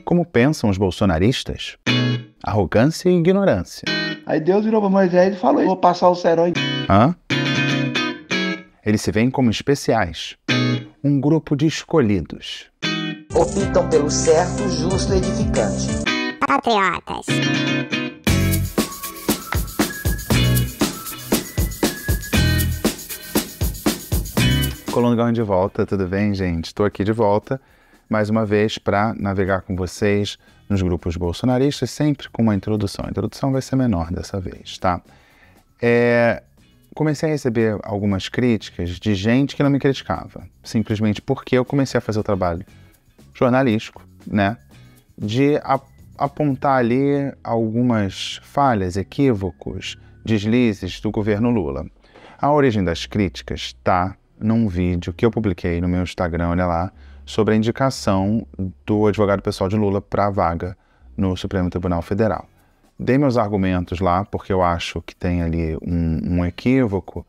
Como pensam os bolsonaristas? Arrogância e ignorância. Aí Deus virou para Moisés e falou: vou passar o serói. Hã? Eles se veem como especiais. Um grupo de escolhidos. Optam pelo certo, justo e edificante. Patriotas. Coluna do Galo de volta, tudo bem, gente? Estou aqui de volta, mais uma vez, para navegar com vocês nos grupos bolsonaristas, sempre com uma introdução. A introdução vai ser menor dessa vez, tá? Comecei a receber algumas críticas de gente que não me criticava, simplesmente porque eu comecei a fazer o trabalho jornalístico, né? De apontar ali algumas falhas, equívocos, deslizes do governo Lula. A origem das críticas está num vídeo que eu publiquei no meu Instagram, olha lá, sobre a indicação do advogado pessoal de Lula para a vaga no Supremo Tribunal Federal. Dei meus argumentos lá, porque eu acho que tem ali um equívoco,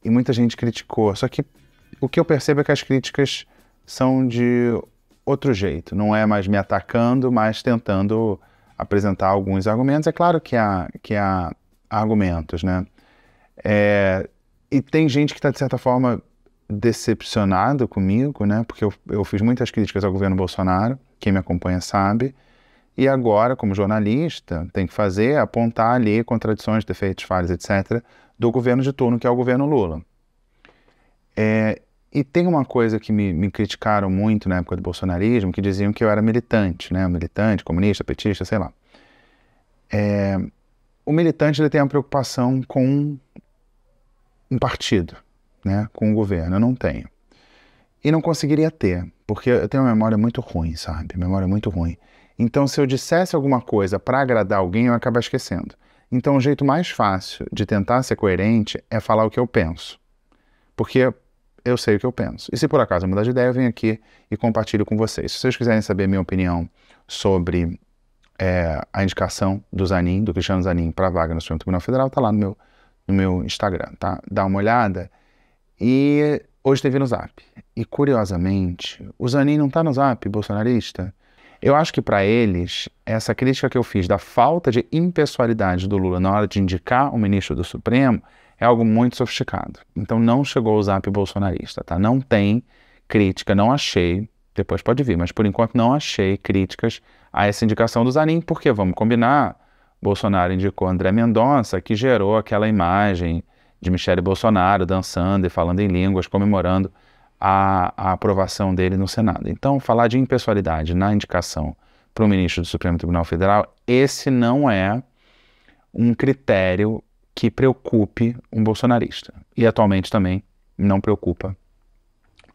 e muita gente criticou. Só que o que eu percebo é que as críticas são de outro jeito. Não é mais me atacando, mas tentando apresentar alguns argumentos. É claro que há argumentos, né? E tem gente que está, de certa forma, decepcionado comigo, né? Porque eu fiz muitas críticas ao governo Bolsonaro, quem me acompanha sabe, e agora, como jornalista, tem que apontar ali contradições, defeitos, falhas, etc., do governo de turno, que é o governo Lula. E tem uma coisa que me criticaram muito na época do bolsonarismo, que diziam que eu era militante, né? Militante, comunista, petista, sei lá. O militante, ele tem uma preocupação com um partido, né, com o governo. Eu não tenho. E não conseguiria ter, porque eu tenho uma memória muito ruim, sabe? Memória muito ruim. Então, se eu dissesse alguma coisa para agradar alguém, eu ia acabar esquecendo. Então, o jeito mais fácil de tentar ser coerente é falar o que eu penso. Porque eu sei o que eu penso. E se por acaso eu mudar de ideia, eu venho aqui e compartilho com vocês. Se vocês quiserem saber minha opinião sobre a indicação do Zanin, do Cristiano Zanin, para a vaga no Supremo Tribunal Federal, tá lá no meu Instagram, tá? Dá uma olhada. E hoje teve no Zap. E, curiosamente, o Zanin não está no Zap bolsonarista. Eu acho que, para eles, essa crítica que eu fiz da falta de impessoalidade do Lula na hora de indicar o ministro do Supremo é algo muito sofisticado. Então, não chegou ao Zap bolsonarista, tá? Não tem crítica, não achei, depois pode vir, mas por enquanto não achei críticas a essa indicação do Zanin, porque, vamos combinar, Bolsonaro indicou André Mendonça, que gerou aquela imagem de Michele Bolsonaro dançando e falando em línguas, comemorando a aprovação dele no Senado. Então, falar de impessoalidade na indicação para o ministro do Supremo Tribunal Federal, esse não é um critério que preocupe um bolsonarista. E atualmente também não preocupa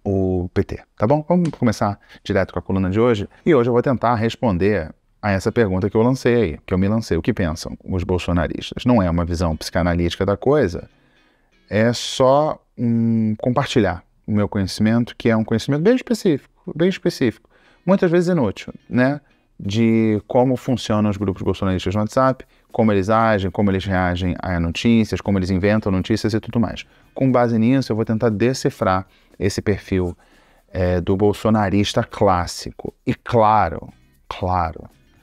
o PT. Tá bom? Vamos começar direto com a coluna de hoje. E hoje eu vou tentar responder a essa pergunta que eu lancei, que eu me lancei. O que pensam os bolsonaristas? Não é uma visão psicanalítica da coisa, é só compartilhar o meu conhecimento, que é um conhecimento bem específico, muitas vezes inútil, né? De como funcionam os grupos bolsonaristas no WhatsApp, como eles agem, como eles reagem a notícias, como eles inventam notícias e tudo mais. Com base nisso, eu vou tentar decifrar esse perfil do bolsonarista clássico. E claro,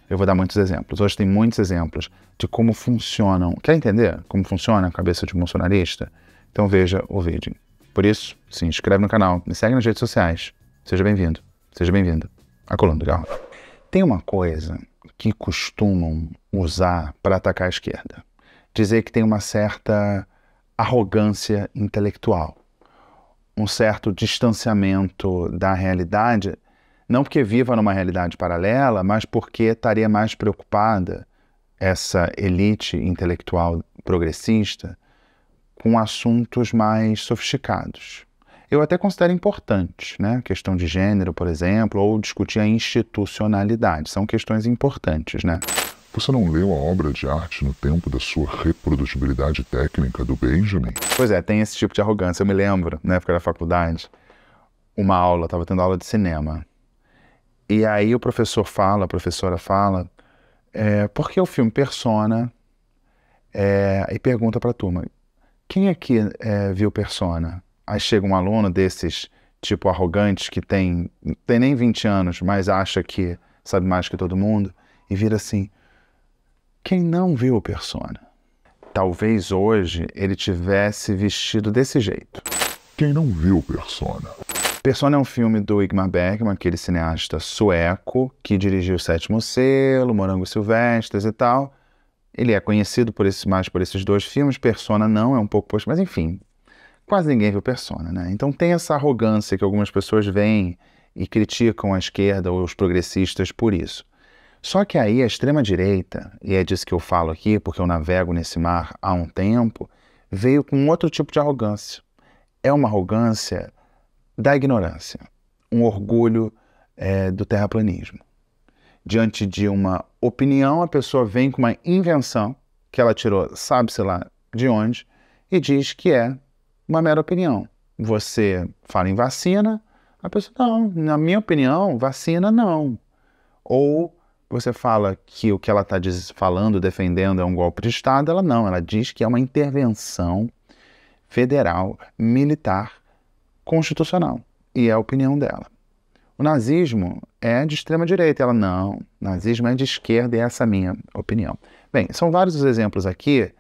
eu vou dar muitos exemplos. Hoje tem muitos exemplos de como funcionam. Quer entender como funciona a cabeça de um bolsonarista? Então veja o vídeo. Por isso, se inscreve no canal, me segue nas redes sociais. Seja bem-vindo, seja bem-vinda à Coluna do Galo. Tem uma coisa que costumam usar para atacar a esquerda. Dizer que tem uma certa arrogância intelectual, um certo distanciamento da realidade, não porque viva numa realidade paralela, mas porque estaria mais preocupada, essa elite intelectual progressista, com assuntos mais sofisticados. Eu até considero importantes, né? Questão de gênero, por exemplo, ou discutir a institucionalidade. São questões importantes, né? Você não leu a obra de arte no tempo da sua reprodutibilidade técnica do Benjamin? Pois é, tem esse tipo de arrogância. Eu me lembro, na época da faculdade, estava tendo aula de cinema. E aí a professora fala, por que o filme Persona? E pergunta para a turma, quem aqui viu Persona? Aí chega um aluno desses, tipo arrogantes, que tem nem 20 anos, mas acha que sabe mais que todo mundo, e vira assim, quem não viu o Persona? Talvez hoje ele tivesse vestido desse jeito. Quem não viu Persona? Persona é um filme do Ingmar Bergman, aquele cineasta sueco que dirigiu O Sétimo Selo, Morangos Silvestres e tal. Ele é conhecido mais por esses dois filmes. Persona não, é um pouco... Mas enfim, quase ninguém viu Persona, né? Então tem essa arrogância que algumas pessoas veem e criticam a esquerda ou os progressistas por isso. Só que aí a extrema-direita, e é disso que eu falo aqui, porque eu navego nesse mar há um tempo, veio com outro tipo de arrogância. É uma arrogância da ignorância, um orgulho do terraplanismo. Diante de uma opinião, a pessoa vem com uma invenção que ela tirou, sabe-se lá de onde, e diz que é uma mera opinião. Você fala em vacina, a pessoa, não, na minha opinião, vacina não. Ou você fala que o que ela está falando, defendendo é um golpe de Estado, ela diz que é uma intervenção federal, militar, constitucional. E é a opinião dela. O nazismo é de extrema-direita. Ela, não, nazismo é de esquerda e essa é a minha opinião. Bem, são vários os exemplos aqui,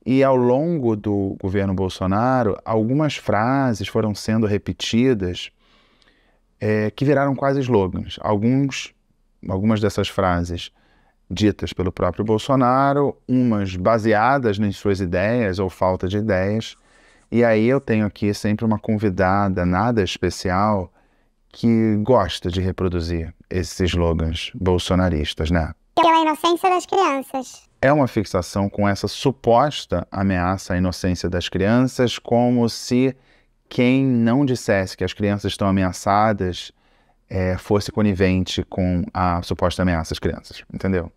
e ao longo do governo Bolsonaro, algumas frases foram sendo repetidas que viraram quase slogans. Algumas dessas frases ditas pelo próprio Bolsonaro, umas baseadas nas suas ideias ou falta de ideias. E aí eu tenho aqui sempre uma convidada, nada especial, que gosta de reproduzir esses slogans bolsonaristas, né? Pela inocência das crianças. É uma fixação com essa suposta ameaça à inocência das crianças, como se quem não dissesse que as crianças estão ameaçadas fosse conivente com a suposta ameaça às crianças, entendeu?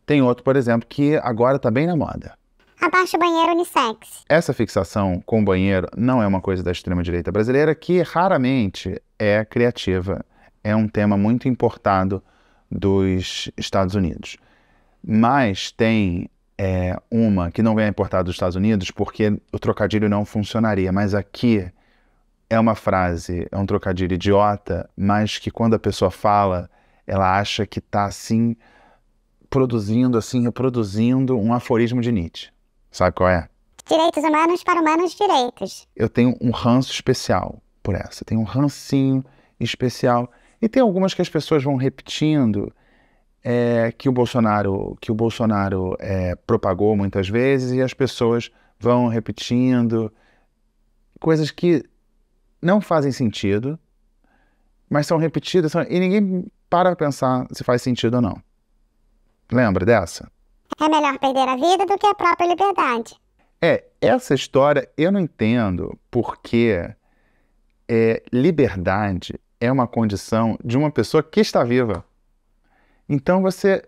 Tem outro, por exemplo, que agora está bem na moda. Abaixa o banheiro unissex. Essa fixação com o banheiro não é uma coisa da extrema-direita brasileira, que raramente é criativa. É um tema muito importado dos Estados Unidos. Mas tem uma que não vem importada dos Estados Unidos porque o trocadilho não funcionaria. Mas aqui é uma frase, é um trocadilho idiota, mas que quando a pessoa fala, ela acha que está assim, reproduzindo um aforismo de Nietzsche. Sabe qual é? Direitos humanos para humanos direitos. Eu tenho um ranço especial por essa. Tenho um rancinho especial. E tem algumas que as pessoas vão repetindo que o Bolsonaro propagou muitas vezes, e as pessoas vão repetindo coisas que não fazem sentido, mas são repetidas e ninguém para pensar se faz sentido ou não. Lembra dessa? É melhor perder a vida do que a própria liberdade. Essa história eu não entendo porque liberdade é uma condição de uma pessoa que está viva. Então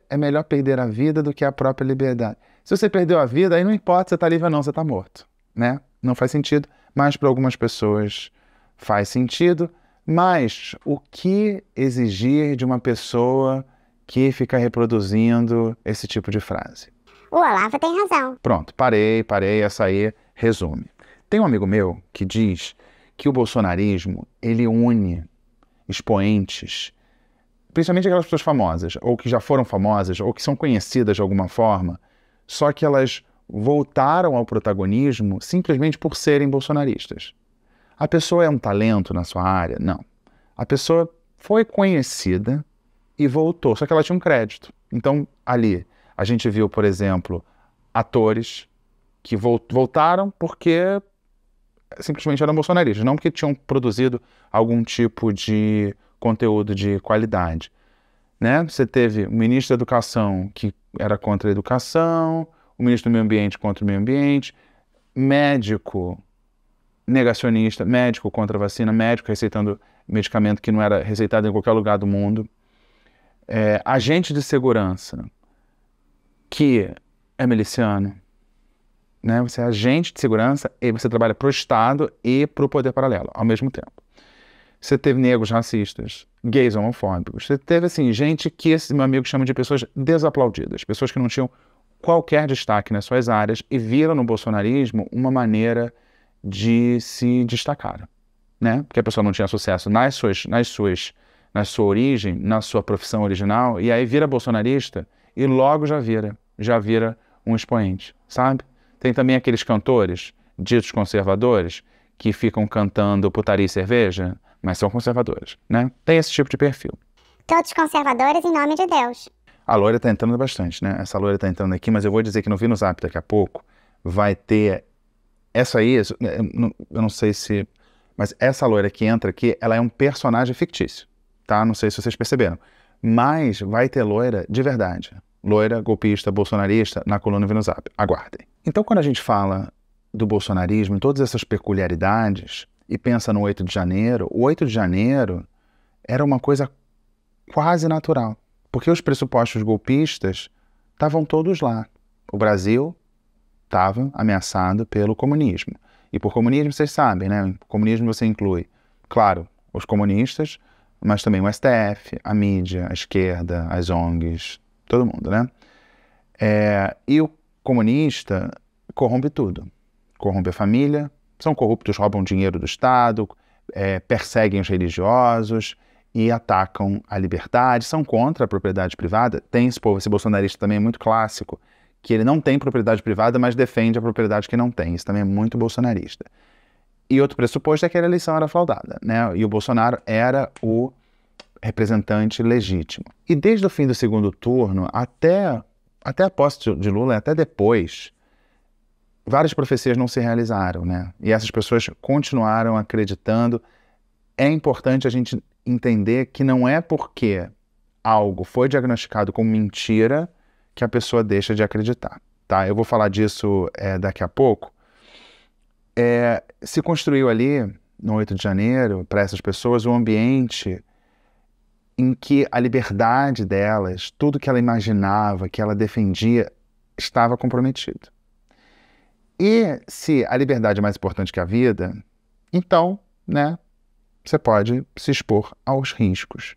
é melhor perder a vida do que a própria liberdade. Se você perdeu a vida, aí não importa se você está livre ou não, você está morto, né? Não faz sentido, mas para algumas pessoas faz sentido. Mas o que exigir de uma pessoa que fica reproduzindo esse tipo de frase? O Olavo tem razão. Pronto, parei, essa aí resume. Tem um amigo meu que diz que o bolsonarismo, ele une expoentes, principalmente aquelas pessoas famosas, ou que já foram famosas, ou que são conhecidas de alguma forma, só que elas voltaram ao protagonismo simplesmente por serem bolsonaristas. A pessoa é um talento na sua área? Não. A pessoa foi conhecida e voltou, só que ela tinha um crédito. Então, ali, a gente viu, por exemplo, atores que voltaram porque simplesmente eram bolsonaristas, não porque tinham produzido algum tipo de conteúdo de qualidade, né? Você teve o ministro da Educação que era contra a educação, o ministro do Meio Ambiente contra o meio ambiente, médico negacionista, médico contra a vacina, médico receitando medicamento que não era receitado em qualquer lugar do mundo, agente de segurança que é miliciano, né? Você é agente de segurança e você trabalha para o Estado e para o poder paralelo ao mesmo tempo. Você teve negros racistas, gays homofóbicos, você teve assim, gente que esse meu amigo chama de pessoas desaplaudidas, pessoas que não tinham qualquer destaque nas suas áreas e viram no bolsonarismo uma maneira de se destacar, né? Porque a pessoa não tinha sucesso nas suas na sua origem, na sua profissão original, e aí vira bolsonarista e logo já vira um expoente, sabe? Tem também aqueles cantores ditos conservadores que ficam cantando putaria e cerveja, mas são conservadores, né? Tem esse tipo de perfil. Todos conservadores em nome de Deus. A loira tá entrando bastante, né? Essa loira tá entrando aqui, mas eu vou dizer que no Vi no Zap daqui a pouco vai ter essa aí, eu não sei se... Mas essa loira que entra aqui, ela é um personagem fictício, tá? Não sei se vocês perceberam. Mas vai ter loira de verdade. Loira, golpista, bolsonarista, na coluna Vi no Zap. Aguardem. Então, quando a gente fala do bolsonarismo, em todas essas peculiaridades, e pensa no 8 de janeiro, o 8 de janeiro era uma coisa quase natural. Porque os pressupostos golpistas estavam todos lá. O Brasil estava ameaçado pelo comunismo. E por comunismo, vocês sabem, né? O comunismo você inclui, claro, os comunistas, mas também o STF, a mídia, a esquerda, as ONGs, todo mundo, né? E o comunista corrompe tudo. Corrompe a família, são corruptos, roubam dinheiro do Estado, perseguem os religiosos e atacam a liberdade, são contra a propriedade privada. Tem esse povo, esse bolsonarista também é muito clássico, que ele não tem propriedade privada, mas defende a propriedade que não tem. Isso também é muito bolsonarista. E outro pressuposto é que a eleição era fraudada, né? E o Bolsonaro era o representante legítimo. E desde o fim do segundo turno, até a posse de Lula, até depois, várias profecias não se realizaram, né? E essas pessoas continuaram acreditando. É importante a gente entender que não é porque algo foi diagnosticado como mentira que a pessoa deixa de acreditar, tá? Eu vou falar disso daqui a pouco. Se construiu ali, no 8 de janeiro, para essas pessoas, um ambiente em que a liberdade delas, tudo que ela imaginava, que ela defendia, estava comprometido. E se a liberdade é mais importante que a vida, então, né, você pode se expor aos riscos.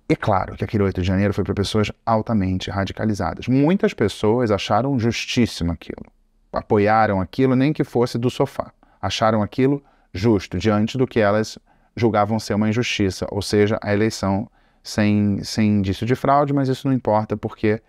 E claro que aquele 8 de janeiro foi para pessoas altamente radicalizadas. Muitas pessoas acharam justíssimo aquilo. Apoiaram aquilo, nem que fosse do sofá. Acharam aquilo justo, diante do que elas julgavam ser uma injustiça. Ou seja, a eleição sem indício de fraude, mas isso não importa porque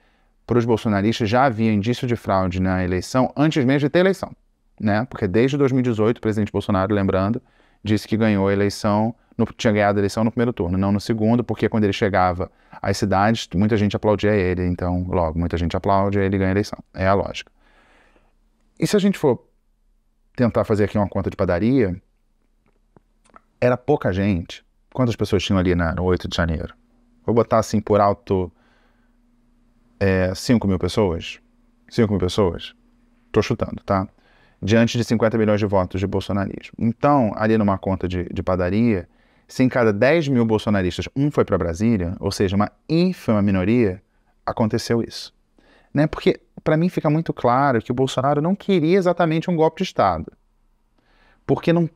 para os bolsonaristas já havia indício de fraude na eleição antes mesmo de ter eleição, né? Porque desde 2018 o presidente Bolsonaro, lembrando, disse que ganhou a eleição, tinha ganhado a eleição no primeiro turno, não no segundo, porque quando ele chegava às cidades, muita gente aplaudia ele, então logo, muita gente aplaude, ele ganha a eleição. É a lógica. E se a gente for tentar fazer aqui uma conta de padaria, era pouca gente. Quantas pessoas tinham ali no 8 de janeiro? Vou botar assim por alto 5 mil pessoas? 5 mil pessoas? Tô chutando, tá? Diante de 50 milhões de votos de bolsonarismo. Então, ali numa conta de padaria, se em cada 10 mil bolsonaristas um foi para Brasília, ou seja, uma ínfima minoria, aconteceu isso. Né? Porque, para mim, fica muito claro que o Bolsonaro não queria exatamente um golpe de Estado. Porque não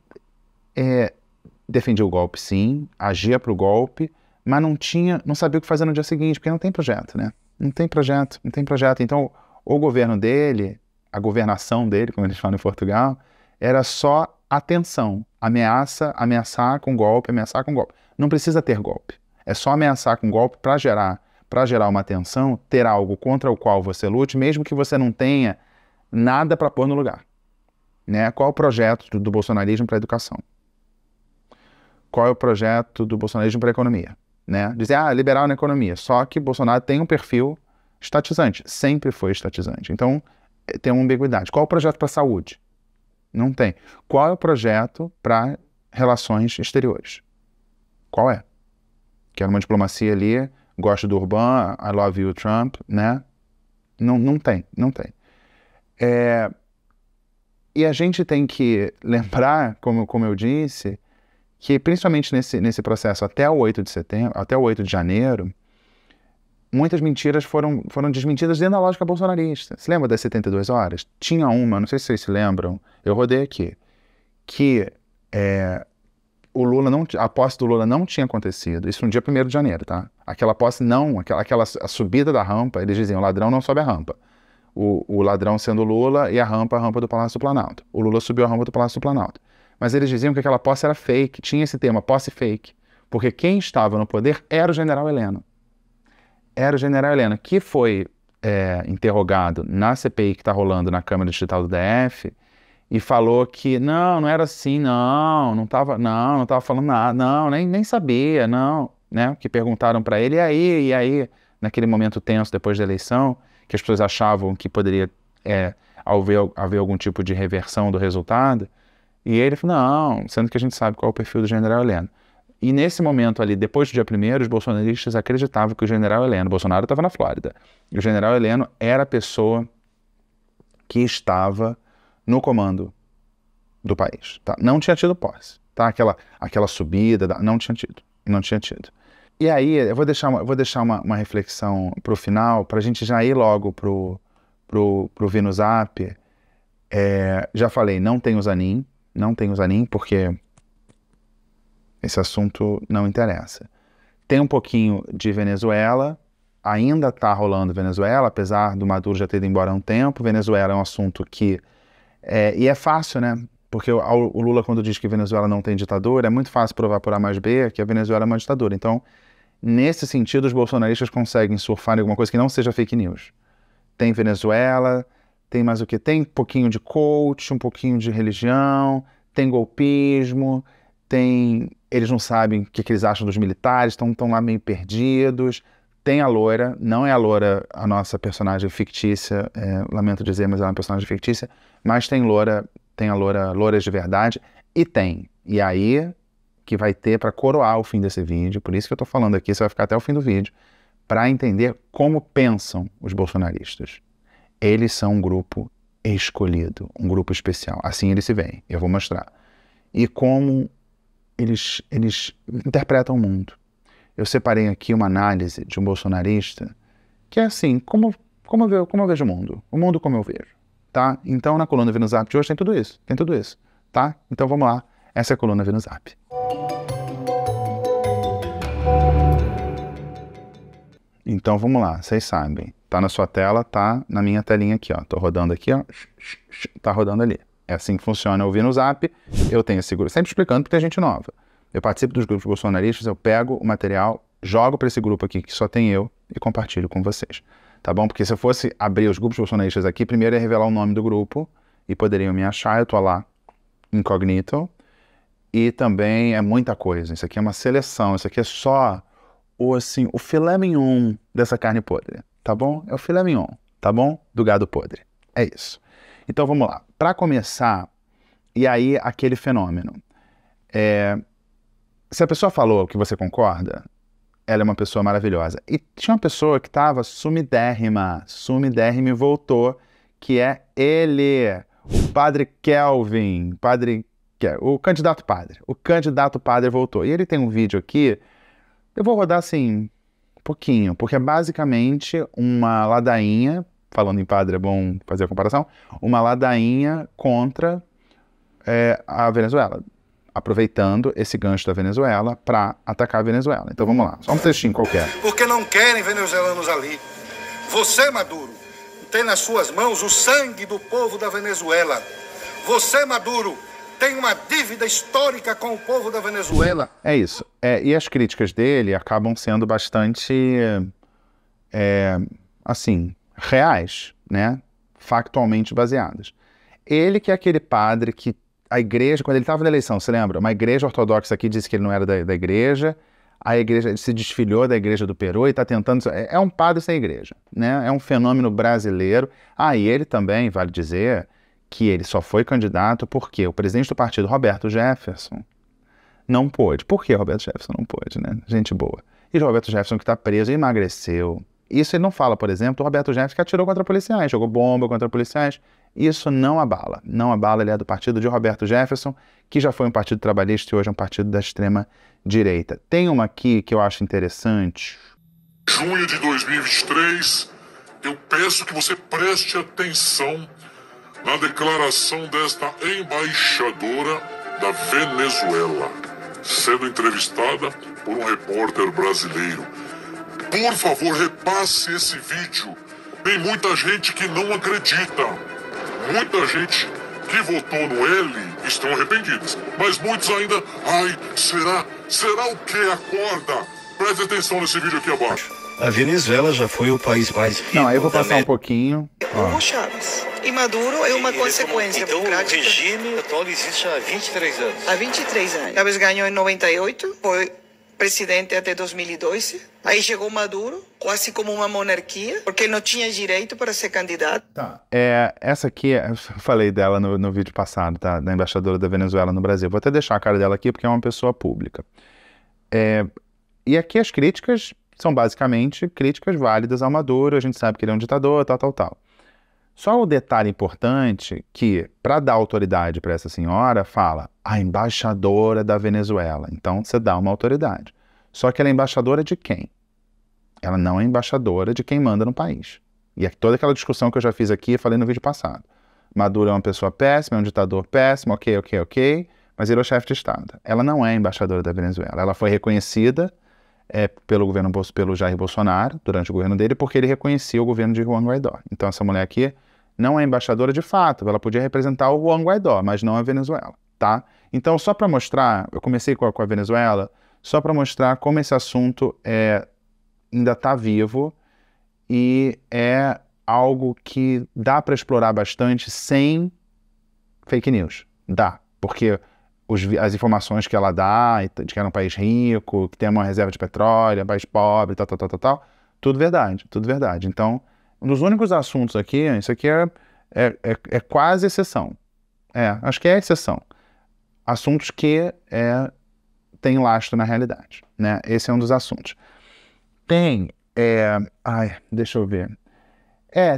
defendia o golpe, sim, agia para o golpe, mas não sabia o que fazer no dia seguinte, porque não tem projeto, né? Não tem projeto. Então, o governo dele, a governação dele, como eles falam em Portugal, era só atenção, ameaçar com golpe. Não precisa ter golpe. É só ameaçar com golpe para gerar uma atenção, ter algo contra o qual você lute, mesmo que você não tenha nada para pôr no lugar. Né? Qual é o projeto do bolsonarismo para a educação? Qual é o projeto do bolsonarismo para a economia? Né? Dizer, liberal na economia. Só que Bolsonaro tem um perfil estatizante, sempre foi estatizante. Então, tem uma ambiguidade. Qual é o projeto para a saúde? Não tem. Qual é o projeto para relações exteriores? Qual é? Quero uma diplomacia ali, gosto do Orbán, I love you, Trump, né? Não tem. E a gente tem que lembrar, como eu disse, que principalmente nesse processo até o 8 de setembro, até o 8 de janeiro, muitas mentiras foram desmentidas dentro da lógica bolsonarista. Você lembra das 72 horas? Tinha uma, não sei se vocês se lembram, eu rodei aqui, que a posse do Lula não tinha acontecido, isso no dia 1º de janeiro, tá? Aquela posse a subida da rampa, eles diziam, o ladrão não sobe a rampa. O ladrão sendo Lula e a rampa do Palácio do Planalto. O Lula subiu a rampa do Palácio do Planalto. Mas eles diziam que aquela posse era fake, tinha esse tema, posse fake, Porque quem estava no poder era o general Heleno. Era o general Heleno, que foi interrogado na CPI que está rolando na Câmara Distrital do DF e falou que não era assim, não estava falando nada, não, nem sabia, não, né? Que perguntaram para ele, e aí, naquele momento tenso depois da eleição, que as pessoas achavam que poderia haver algum tipo de reversão do resultado, e ele falou, não, sendo que a gente sabe qual é o perfil do general Heleno. E nesse momento ali, depois do dia 1º, os bolsonaristas acreditavam que o general Heleno, Bolsonaro estava na Flórida, e o general Heleno era a pessoa que estava no comando do país. Tá? Não tinha tido posse. Tá? Aquela subida, não tinha tido. E aí, eu vou deixar uma reflexão para o final, para a gente já ir logo pro VNUSAP. Já falei, não tem o Zanin, porque esse assunto não interessa. Tem um pouquinho de Venezuela, ainda está rolando Venezuela, apesar do Maduro já ter ido embora há um tempo. Venezuela é um assunto que... e é fácil, né? Porque o Lula, quando diz que Venezuela não tem ditadura, é muito fácil provar por A mais B que a Venezuela é uma ditadura. Então, nesse sentido, os bolsonaristas conseguem surfar em alguma coisa que não seja fake news. Tem Venezuela, tem mais o quê? Tem um pouquinho de coach, um pouquinho de religião, tem golpismo, tem... Eles não sabem o que eles acham dos militares, estão lá meio perdidos. Tem a loira, não é a loira a nossa personagem fictícia, lamento dizer, mas ela é uma personagem fictícia, mas tem a loira, louras de verdade, e aí que vai ter para coroar o fim desse vídeo, por isso que eu estou falando aqui, você vai ficar até o fim do vídeo, para entender como pensam os bolsonaristas. Eles são um grupo escolhido, um grupo especial, assim eles se veem, eu vou mostrar. E como eles interpretam o mundo. Eu separei aqui uma análise de um bolsonarista que é assim, como eu vejo o mundo como eu vejo, tá? Então, na coluna VNUSAP de hoje tem tudo isso, tá? Então, vamos lá, essa é a coluna VNUSAP. Então, vamos lá, vocês sabem, tá na sua tela, tá na minha telinha aqui, ó, tô rodando aqui, ó, tá rodando ali. É assim que funciona o VNUSAP, eu tenho esse grupo, sempre explicando porque tem gente nova. Eu participo dos grupos bolsonaristas, eu pego o material, jogo para esse grupo aqui que só tem eu e compartilho com vocês, tá bom? Porque se eu fosse abrir os grupos bolsonaristas aqui, primeiro ia revelar o nome do grupo e poderiam me achar, eu tô lá, incognito, e também é muita coisa, isso aqui é uma seleção, isso aqui é só o filé mignon dessa carne podre, tá bom? É o filé mignon, tá bom? Do gado podre, é isso. Então vamos lá, para começar, e aí aquele fenômeno, se a pessoa falou que você concorda, ela é uma pessoa maravilhosa. E tinha uma pessoa que estava sumidérrima e voltou, que é ele, o padre Kelvin, o candidato padre. O candidato padre voltou. E ele tem um vídeo aqui, eu vou rodar assim, um pouquinho, porque é basicamente uma ladainha, falando em padre é bom fazer a comparação, uma ladainha contra a Venezuela, aproveitando esse gancho da Venezuela para atacar a Venezuela. Então vamos lá, só um textinho qualquer. Porque não querem venezuelanos ali. Você, Maduro, tem nas suas mãos o sangue do povo da Venezuela. Você, Maduro, tem uma dívida histórica com o povo da Venezuela. É isso. E as críticas dele acabam sendo bastante, assim, reais, né? Factualmente baseadas. Ele que é aquele padre que a igreja, quando ele estava na eleição, você lembra? Uma igreja ortodoxa aqui disse que ele não era da igreja, a igreja se desfilhou da igreja do Peru e está tentando... É um padre sem igreja, né? É um fenômeno brasileiro. E ele também, vale dizer, que ele só foi candidato porque o presidente do partido, Roberto Jefferson, não pôde. Por que Roberto Jefferson não pôde, né? Gente boa. E o Roberto Jefferson, que está preso, emagreceu. Isso ele não fala, por exemplo, o Roberto Jefferson que atirou contra policiais, jogou bomba contra policiais. Isso não abala. Não abala, ele é do partido de Roberto Jefferson, que já foi um partido trabalhista e hoje é um partido da extrema-direita. Tem uma aqui que eu acho interessante. Junho de 2023, eu peço que você preste atenção na declaração desta embaixadora da Venezuela, sendo entrevistada por um repórter brasileiro. Por favor, repasse esse vídeo. Tem muita gente que não acredita. Muita gente que votou no L estão arrependidos. Mas muitos ainda... será será o que? Acorda! Preste atenção nesse vídeo aqui abaixo. A Venezuela já foi o país mais rico. Não, aí eu vou passar um pouquinho. Hugo Chávez. E Maduro é uma consequência democrática. O regime atual existe há 23 anos. Há 23 anos. Chávez ganhou em 98, foi presidente até 2012. Aí chegou Maduro, quase como uma monarquia, porque não tinha direito para ser candidato. Tá. Essa aqui, eu falei dela no vídeo passado, tá? Da embaixadora da Venezuela no Brasil. Vou até deixar a cara dela aqui, porque é uma pessoa pública. E aqui as críticas são basicamente críticas válidas ao Maduro, a gente sabe que ele é um ditador, tal. Só o detalhe importante que, para dar autoridade para essa senhora, fala a embaixadora da Venezuela. Então, você dá uma autoridade. Só que ela é embaixadora de quem? Ela não é embaixadora de quem manda no país. E é toda aquela discussão que eu já fiz aqui, eu falei no vídeo passado. Maduro é uma pessoa péssima, é um ditador péssimo, ok, mas ele é o chefe de Estado. Ela não é embaixadora da Venezuela. Ela foi reconhecida pelo Jair Bolsonaro, durante o governo dele, porque ele reconhecia o governo de Juan Guaidó. Então essa mulher aqui não é embaixadora de fato, ela podia representar o Juan Guaidó, mas não a Venezuela, tá? Então só para mostrar, eu comecei com a Venezuela, só para mostrar como esse assunto ainda está vivo e é algo que dá para explorar bastante sem fake news. Dá, porque as informações que ela dá, de que era um país rico, que tem uma reserva de petróleo, um país pobre, tal, tudo verdade. Então, um dos únicos assuntos aqui, isso aqui é quase exceção. Acho que é exceção. Assuntos que têm lastro na realidade, né? Esse é um dos assuntos. Deixa eu ver.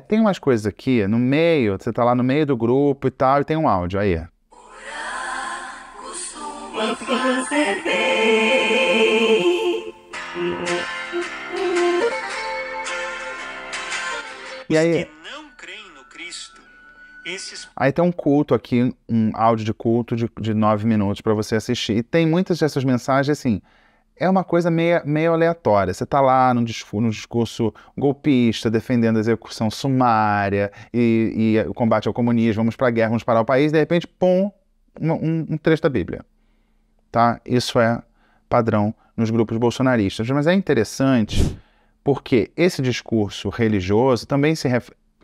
Tem umas coisas aqui no meio, você tá lá no meio do grupo e tal, e tem um áudio aí. E aí, aí tem um culto aqui, um áudio de culto de 9 minutos para você assistir. E tem muitas dessas mensagens, assim, é uma coisa meio aleatória. Você tá lá num discurso golpista, defendendo a execução sumária e o combate ao comunismo, vamos para a guerra, vamos parar o país, e de repente, pum, um trecho da Bíblia. Tá? Isso é padrão nos grupos bolsonaristas. Mas é interessante porque esse discurso religioso também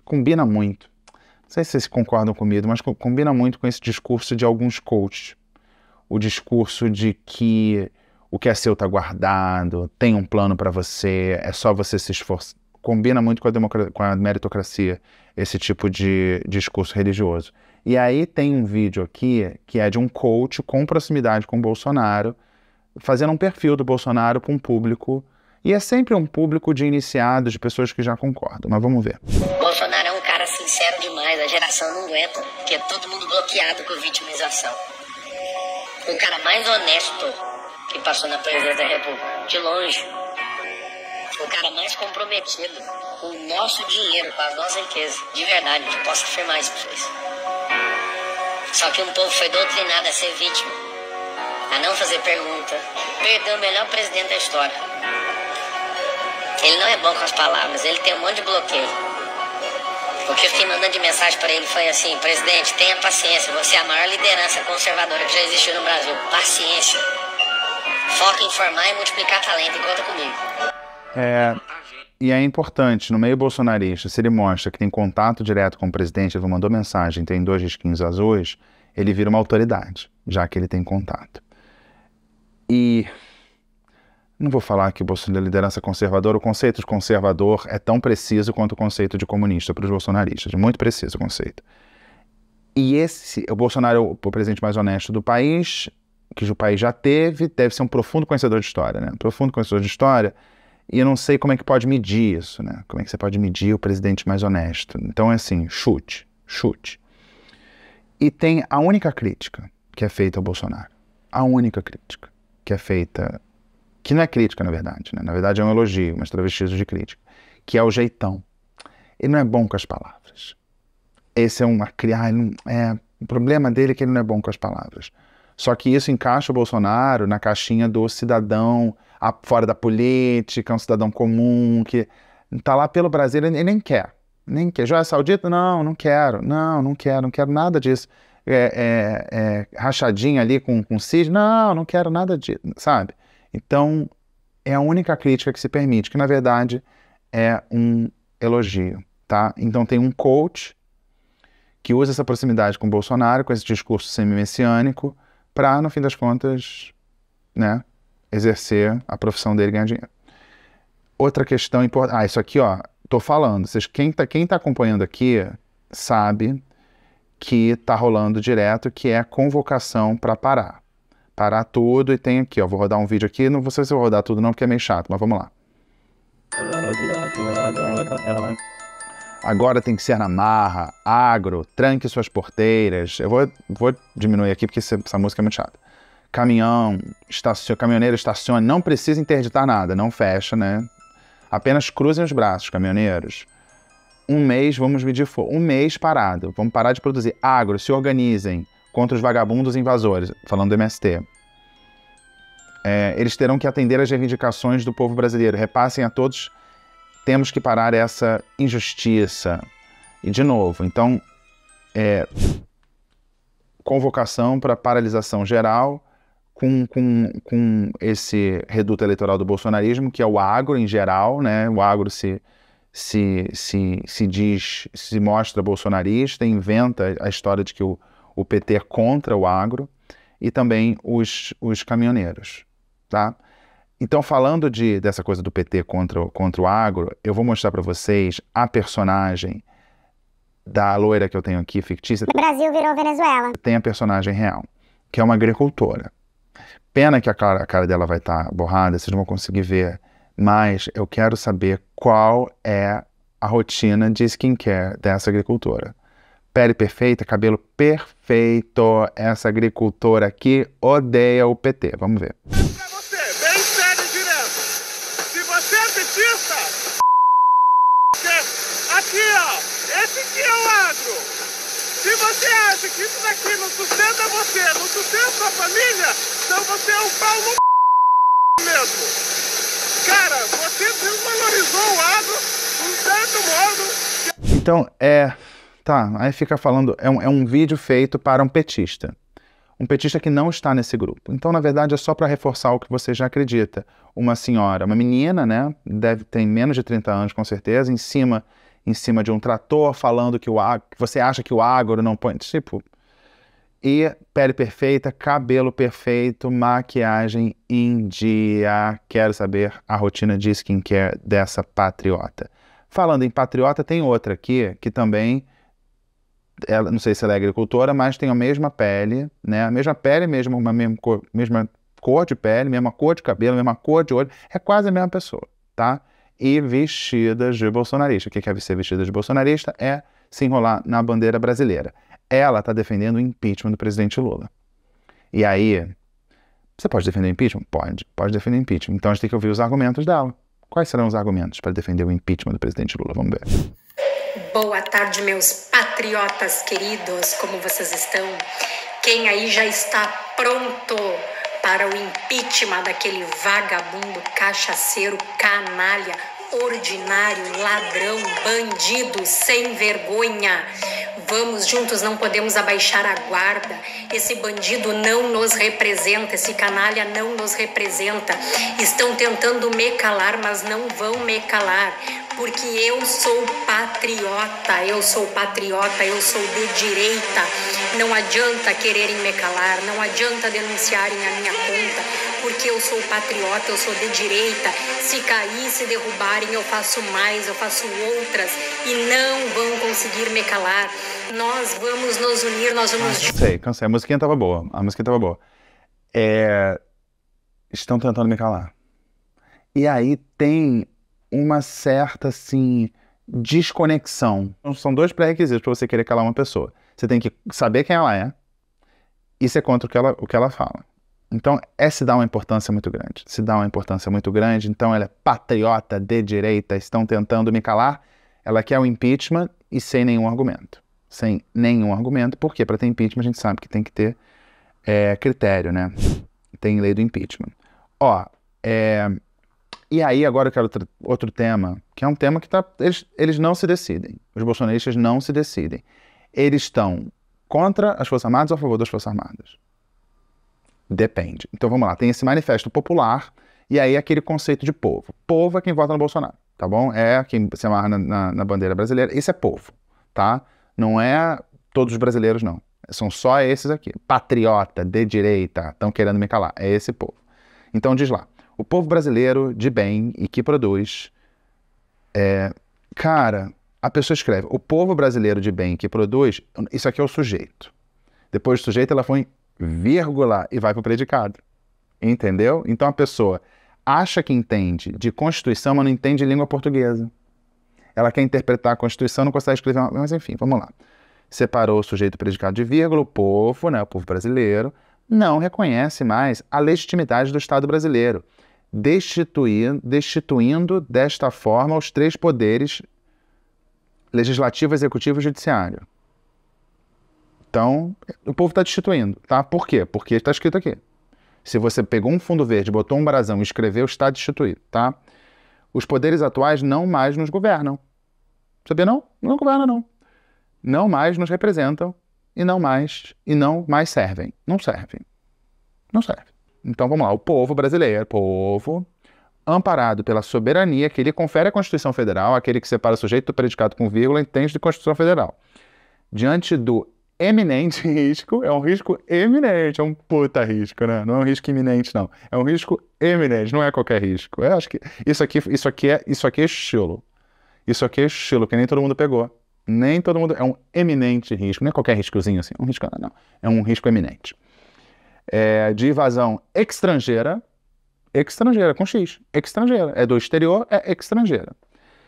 combina muito. Não sei se vocês concordam comigo, mas combina muito com esse discurso de alguns coaches. O discurso de que o que é seu está guardado, tem um plano para você, é só você se esforçar. Combina muito com a meritocracia, esse tipo de discurso religioso. E aí tem um vídeo aqui que é de um coach com proximidade com o Bolsonaro, fazendo um perfil do Bolsonaro para um público, e é sempre um público de iniciados, de pessoas que já concordam, mas vamos ver. Bolsonaro é um cara sincero demais, a geração não aguenta, porque é todo mundo bloqueado com vitimização. O cara mais honesto que passou na presidência da República, de longe. O cara mais comprometido com o nosso dinheiro, com a nossa riqueza, de verdade, eu posso afirmar isso pra vocês. Só que um povo foi doutrinado a ser vítima, a não fazer pergunta. Perdeu o melhor presidente da história. Ele não é bom com as palavras, ele tem um monte de bloqueio. O que eu fiquei mandando de mensagem para ele foi assim: presidente, tenha paciência, você é a maior liderança conservadora que já existiu no Brasil. Paciência. Foca em formar e multiplicar talento e conta comigo. E é importante, no meio bolsonarista, se ele mostra que tem contato direto com o presidente, ele mandou mensagem, tem 2 risquinhos azuis, ele vira uma autoridade, já que ele tem contato. E não vou falar que a liderança conservadora, o conceito de conservador é tão preciso quanto o conceito de comunista para os bolsonaristas, muito preciso o conceito. E o Bolsonaro é o presidente mais honesto do país, que o país já teve, deve ser um profundo conhecedor de história, né? Profundo conhecedor de história. E eu não sei como é que pode medir isso, né? Como é que você pode medir o presidente mais honesto? Então é assim, chute. E tem a única crítica que é feita ao Bolsonaro. A única crítica que é feita, que não é crítica na verdade, né? Na verdade é um elogio, mas travestido de crítica, que é o jeitão. Ele não é bom com as palavras. Esse é o problema dele é que ele não é bom com as palavras. Só que isso encaixa o Bolsonaro na caixinha do cidadão fora da política, um cidadão comum, que está lá pelo Brasil, ele nem quer. Joia Saudita? Não quero nada disso. rachadinha ali com o Cid. Não, não quero nada disso, sabe? Então, é a única crítica que se permite, que na verdade é um elogio, tá? Então tem um coach que usa essa proximidade com o Bolsonaro, com esse discurso semi-messiânico, para, no fim das contas, né, exercer a profissão dele e ganhar dinheiro. Outra questão importante... isso aqui, ó, tô falando. Quem tá acompanhando aqui sabe que tá rolando direto, que é convocação para parar. Parar tudo, e tem aqui, ó, vou rodar um vídeo aqui, não sei se eu vou rodar tudo não, porque é meio chato, mas vamos lá. Agora tem que ser na marra, agro, tranque suas porteiras. Eu vou diminuir aqui porque essa música é muito chata. Caminhoneiro estacione, não precisa interditar nada, não fecha, né? Apenas cruzem os braços, caminhoneiros. Um mês, vamos medir fogo. Um mês parado, vamos parar de produzir. Agro, se organizem contra os vagabundos invasores, falando do MST. Eles terão que atender às reivindicações do povo brasileiro. Repassem a todos, temos que parar essa injustiça. E de novo, então, convocação para paralisação geral com esse reduto eleitoral do bolsonarismo, que é o agro em geral, né? O agro se mostra bolsonarista, inventa a história de que o PT é contra o agro, e também os caminhoneiros, tá? Então, falando dessa coisa do PT contra o agro, eu vou mostrar para vocês a personagem da loira que eu tenho aqui, fictícia. O Brasil virou Venezuela. Tem a personagem real, que é uma agricultora. Pena que a cara dela vai estar borrada, vocês não vão conseguir ver, mas eu quero saber qual é a rotina de skincare dessa agricultora. Pele perfeita, cabelo perfeito. Essa agricultora aqui odeia o PT. Vamos ver. Pra você, bem sério e direto. Se você é petista, aqui ó, esse aqui é o agro. Se você acha que isso daqui não sustenta você, não sustenta sua família, então você é um pau no mesmo. Cara, você desvalorizou o agro de um certo modo. Então, tá, aí fica falando, é um vídeo feito para um petista. Um petista que não está nesse grupo. Então, na verdade, é só para reforçar o que você já acredita. Uma senhora, uma menina, né, deve ter menos de 30 anos, com certeza, em cima de um trator, falando que você acha que o agro não põe... Tipo... E pele perfeita, cabelo perfeito, maquiagem em dia. Quero saber a rotina de skincare dessa patriota. Falando em patriota, tem outra aqui que também, não sei se ela é agricultora, mas tem a mesma pele, né? A mesma pele, mesma cor de pele, mesma cor de cabelo, mesma cor de olho. É quase a mesma pessoa, tá? E vestidas de bolsonarista. O que é ser vestida de bolsonarista? É se enrolar na bandeira brasileira. Ela está defendendo o impeachment do presidente Lula. E aí, você pode defender o impeachment? Pode defender o impeachment. Então a gente tem que ouvir os argumentos dela. Quais serão os argumentos para defender o impeachment do presidente Lula? Vamos ver. Boa tarde, meus patriotas queridos, como vocês estão? Quem aí já está pronto para o impeachment daquele vagabundo, cachaceiro, canalha, ordinário, ladrão, bandido, sem vergonha? Vamos juntos, não podemos abaixar a guarda. Esse bandido não nos representa, esse canalha não nos representa. Estão tentando me calar, mas não vão me calar, porque eu sou patriota, eu sou de direita. Não adianta quererem me calar, não adianta denunciarem a minha conta, porque eu sou patriota, eu sou de direita. Se cair, se derrubarem, eu faço mais, eu faço outras, e não vão conseguir me calar. Nós vamos nos unir, nós vamos... Cansei, a musiquinha tava boa, Estão tentando me calar. E aí tem uma certa, assim, desconexão. São dois pré-requisitos para você querer calar uma pessoa. Você tem que saber quem ela é e ser contra o que ela fala. Então, se dá uma importância muito grande. Então, ela é patriota de direita, estão tentando me calar. Ela quer o impeachment e sem nenhum argumento. Porque para ter impeachment a gente sabe que tem que ter critério, né? Tem lei do impeachment. E aí agora eu quero outro tema, que é um tema que eles não se decidem. Os bolsonaristas não se decidem. Eles estão Contra as Forças Armadas ou a favor das Forças Armadas? Depende. Então vamos lá, tem esse manifesto popular e aí aquele conceito de povo. Povo é quem vota no Bolsonaro, tá bom? É quem se amarra na bandeira brasileira. Esse é povo, tá? Não é todos os brasileiros, não. São só esses aqui. Patriota, de direita, estão querendo me calar. É esse povo. Então diz lá, o povo brasileiro de bem e que produz... Cara, a pessoa escreve, o povo brasileiro de bem que produz, isso aqui é o sujeito. Depois do sujeito ela põe vírgula e vai para o predicado. Entendeu? Então a pessoa acha que entende de Constituição, mas não entende de língua portuguesa. Ela quer interpretar a Constituição, não consegue escrever, mas enfim, vamos lá. Separou o sujeito predicado de vírgula, o povo, né, o povo brasileiro, não reconhece mais a legitimidade do Estado brasileiro, destituindo desta forma os três poderes legislativo, executivo e judiciário. Então, o povo está destituindo, tá? Por quê? Porque está escrito aqui. Se você pegou um fundo verde, botou um brasão e escreveu, está destituído, tá? Os poderes atuais não mais nos governam. Sabia não? Não governam, não. Não mais nos representam e não mais servem. Não servem. Não servem. Então, vamos lá. O povo brasileiro, povo amparado pela soberania que lhe confere a Constituição Federal, aquele que separa o sujeito do predicado com vírgula, entende de Constituição Federal. Diante do eminente risco, é um risco eminente, é um puta risco, né? Não é um risco iminente, não. É um risco eminente, não é qualquer risco. Eu acho que isso aqui é estilo. Isso aqui é estilo, que nem todo mundo pegou. Nem todo mundo... É um eminente risco, não é qualquer riscozinho assim. Um risco, não. É um risco eminente. De invasão estrangeira, com X. Estrangeira. É do exterior, é estrangeira.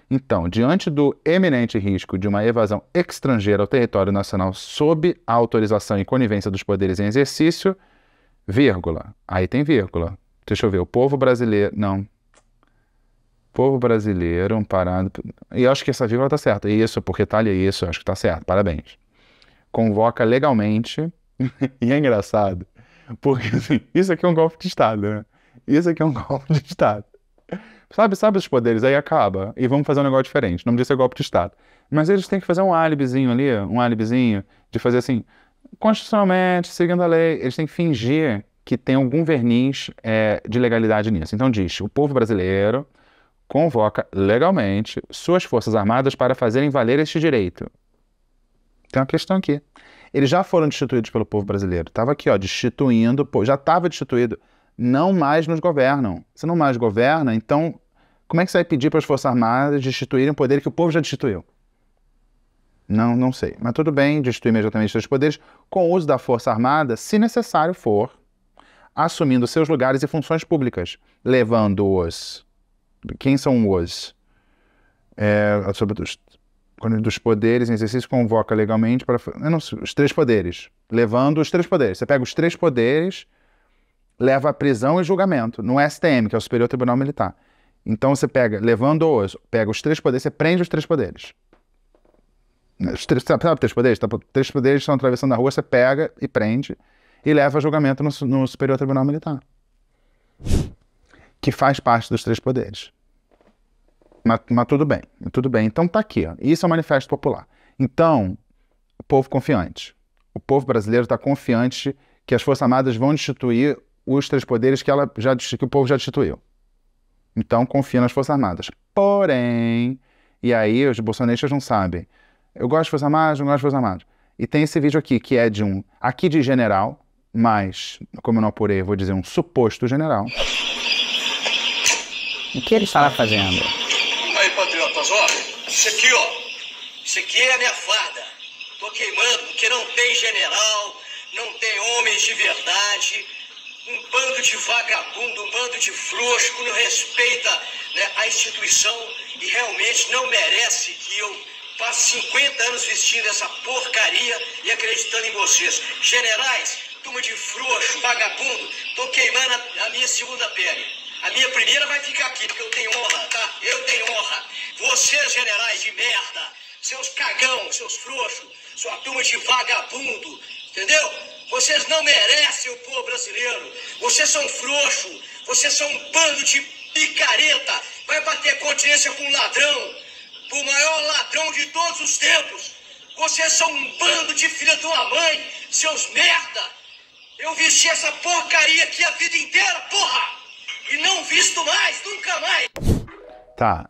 Então, diante do eminente risco de uma evasão estrangeira ao território nacional sob a autorização e conivência dos poderes em exercício, vírgula. Aí tem vírgula. Deixa eu ver. O povo brasileiro... Não. Povo brasileiro amparado... E eu acho que essa vírgula está certa. Isso, porque tá ali isso. Eu acho que está certo. Parabéns. Convoca legalmente... E é engraçado. Porque, assim, isso aqui é um golpe de Estado, né? Isso aqui é um golpe de Estado. Sabe os poderes? Aí acaba. E vamos fazer um negócio diferente. O nome disso é golpe de Estado. Mas eles têm que fazer um álibizinho ali, de fazer assim, constitucionalmente, seguindo a lei. Eles têm que fingir que tem algum verniz de legalidade nisso. Então diz, o povo brasileiro convoca legalmente suas forças armadas para fazerem valer este direito. Tem uma questão aqui. Eles já foram destituídos pelo povo brasileiro. Estava aqui, ó, destituindo, já estava destituído. Não mais nos governam. Se não mais governa, então como é que você vai pedir para as Forças Armadas destituírem um poder que o povo já destituiu? Não sei. Mas tudo bem, destituir imediatamente os poderes com o uso da Força Armada, se necessário for, assumindo seus lugares e funções públicas, levando-os... Quem são os? Dos poderes em exercício, convoca legalmente para... os três poderes. Levando os três poderes. Você pega os três poderes... leva a prisão e julgamento no STM, que é o Superior Tribunal Militar. Então você pega os três poderes, você prende os três poderes. Sabe três poderes? Três poderes estão atravessando a rua, você pega e prende e leva a julgamento no Superior Tribunal Militar. Que faz parte dos três poderes. Mas tudo bem. Então tá aqui, ó. Isso é o Manifesto Popular. Então, o povo confiante. O povo brasileiro está confiante que as Forças Armadas vão destituir os três poderes que o povo já destituiu. Então, confia nas Forças Armadas. Porém, e aí os bolsonaristas não sabem. Eu gosto de Forças Armadas, não gosto de Forças Armadas. E tem esse vídeo aqui, que é aqui de general, mas, como eu não apurei, eu vou dizer um suposto general. O que ele estava fazendo? Aí, patriotas, ó, isso aqui é a minha farda. Tô queimando porque não tem general, não tem homens de verdade... Um bando de vagabundo, um bando de frouxo que não respeita, né, a instituição e realmente não merece que eu passe 50 anos vestindo essa porcaria e acreditando em vocês. Generais, turma de frouxo, vagabundo, tô queimando a minha segunda pele. A minha primeira vai ficar aqui, porque eu tenho honra, tá? Eu tenho honra. Vocês, generais de merda, seus cagão, seus frouxos, sua turma de vagabundo, entendeu? Vocês não merecem o povo brasileiro. Vocês são frouxos. Vocês são um bando de picareta. Vai bater continência com um ladrão. O maior ladrão de todos os tempos. Vocês são um bando de filha de uma mãe, seus merda! Eu vesti essa porcaria aqui a vida inteira, porra! E não visto mais, nunca mais! Tá,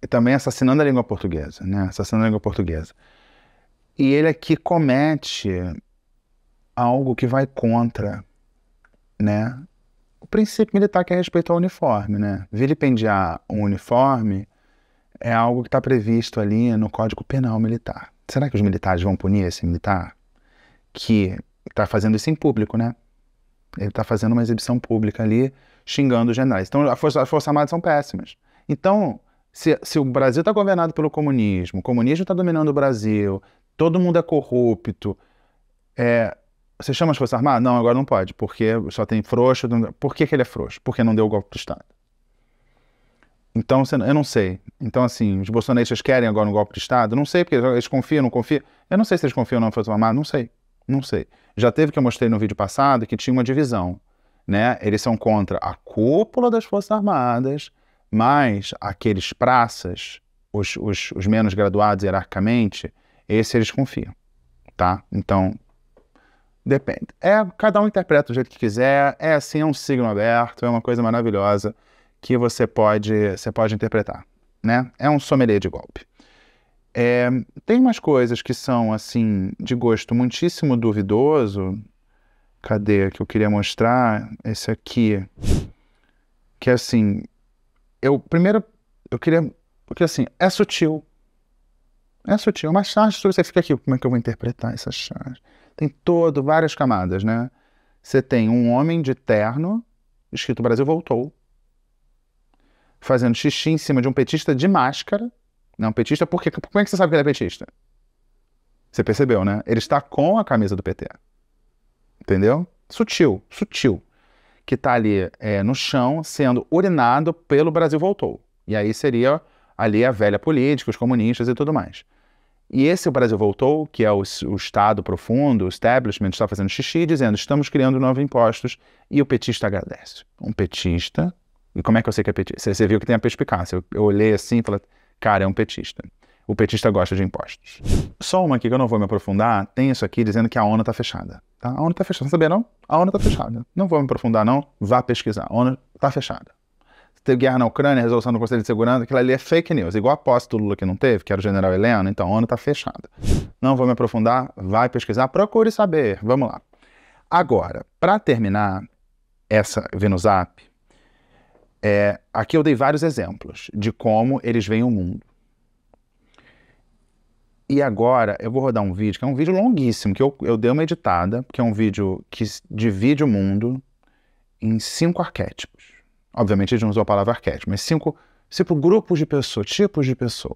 também assassinando a língua portuguesa, né? Assassinando a língua portuguesa. E ele aqui comete algo que vai contra, né, o princípio militar, que é respeito ao uniforme, né? Vilipendiar um uniforme é algo que está previsto ali no Código Penal Militar. Será que os militares vão punir esse militar que está fazendo isso em público, né? Ele está fazendo uma exibição pública ali, xingando os generais. Então, as Forças Armadas são péssimas. Então, se o Brasil está governado pelo comunismo, o comunismo está dominando o Brasil, todo mundo é corrupto, você chama as Forças Armadas? Não, agora não pode, porque só tem frouxo. Por que ele é frouxo? Porque não deu o golpe do Estado. Então, eu não sei. Então, assim, os bolsonaristas querem agora um golpe de Estado? Não sei, porque eles confiam, não confiam. Eu não sei se eles confiam ou não nas Forças Armadas, não sei. Não sei. Já teve que eu mostrei no vídeo passado que tinha uma divisão, né? Eles são contra a cúpula das Forças Armadas, mas aqueles praças, os menos graduados hierarquicamente, esses eles confiam, tá? Então, depende. Cada um interpreta do jeito que quiser, assim, é um signo aberto, é uma coisa maravilhosa que você pode interpretar, né? É um sommelier de golpe. Tem umas coisas que são, assim, de gosto muitíssimo duvidoso. Cadê? Que eu queria mostrar. Esse aqui. Que, assim, primeiro, eu queria... Porque, assim, é sutil. É sutil. Uma charge, você fica aqui, como é que eu vou interpretar essa charge? Tem várias camadas, né? Você tem um homem de terno, escrito Brasil voltou, fazendo xixi em cima de um petista de máscara. Não, petista, por quê? Como é que você sabe que ele é petista? Você percebeu, né? Ele está com a camisa do PT. Entendeu? Sutil. Que está ali no chão, sendo urinado pelo Brasil voltou. E aí seria ali a velha política, os comunistas e tudo mais. E esse o Brasil voltou, que é o Estado profundo, o establishment, está fazendo xixi, dizendo, estamos criando novos impostos, e o petista agradece. Um petista, e como é que eu sei que é petista? Você viu que tem a perspicácia. Eu olhei assim e falei, cara, é um petista. O petista gosta de impostos. Só uma aqui que eu não vou me aprofundar, tem isso aqui dizendo que a ONU está fechada. Tá? A ONU está fechada, não sabia não? A ONU está fechada. Não vou me aprofundar não, vá pesquisar. A ONU está fechada. Teve guerra na Ucrânia, resolução do Conselho de Segurança, aquilo ali é fake news. Igual a posse do Lula que não teve, que era o general Heleno, então a ONU está fechada. Não vou me aprofundar, vai pesquisar, procure saber. Vamos lá. Agora, para terminar essa Venusap, aqui eu dei vários exemplos de como eles veem o mundo. E agora eu vou rodar um vídeo, que é um vídeo longuíssimo, que eu dei uma editada, que é um vídeo que divide o mundo em 5 arquétipos. Obviamente a gente não usou a palavra arquétipo, mas 5 grupos de pessoas, tipos de pessoa.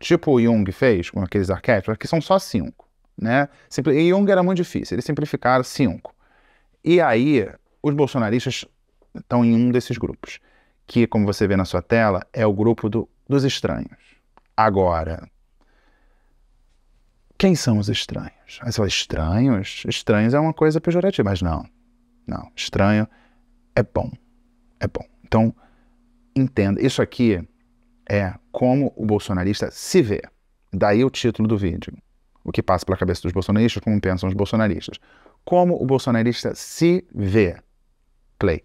Tipo o Jung fez com aqueles arquétipos, que são só 5, né? E Jung era muito difícil, eles simplificaram 5. E aí os bolsonaristas estão em um desses grupos, que, como você vê na sua tela, é o grupo dos estranhos. Agora, quem são os estranhos? Aí você fala, estranhos? Estranhos é uma coisa pejorativa, mas não. Não, estranho é bom. É bom. Então, entenda, isso aqui é como o bolsonarista se vê. Daí o título do vídeo. O que passa pela cabeça dos bolsonaristas, como pensam os bolsonaristas. Como o bolsonarista se vê. Play.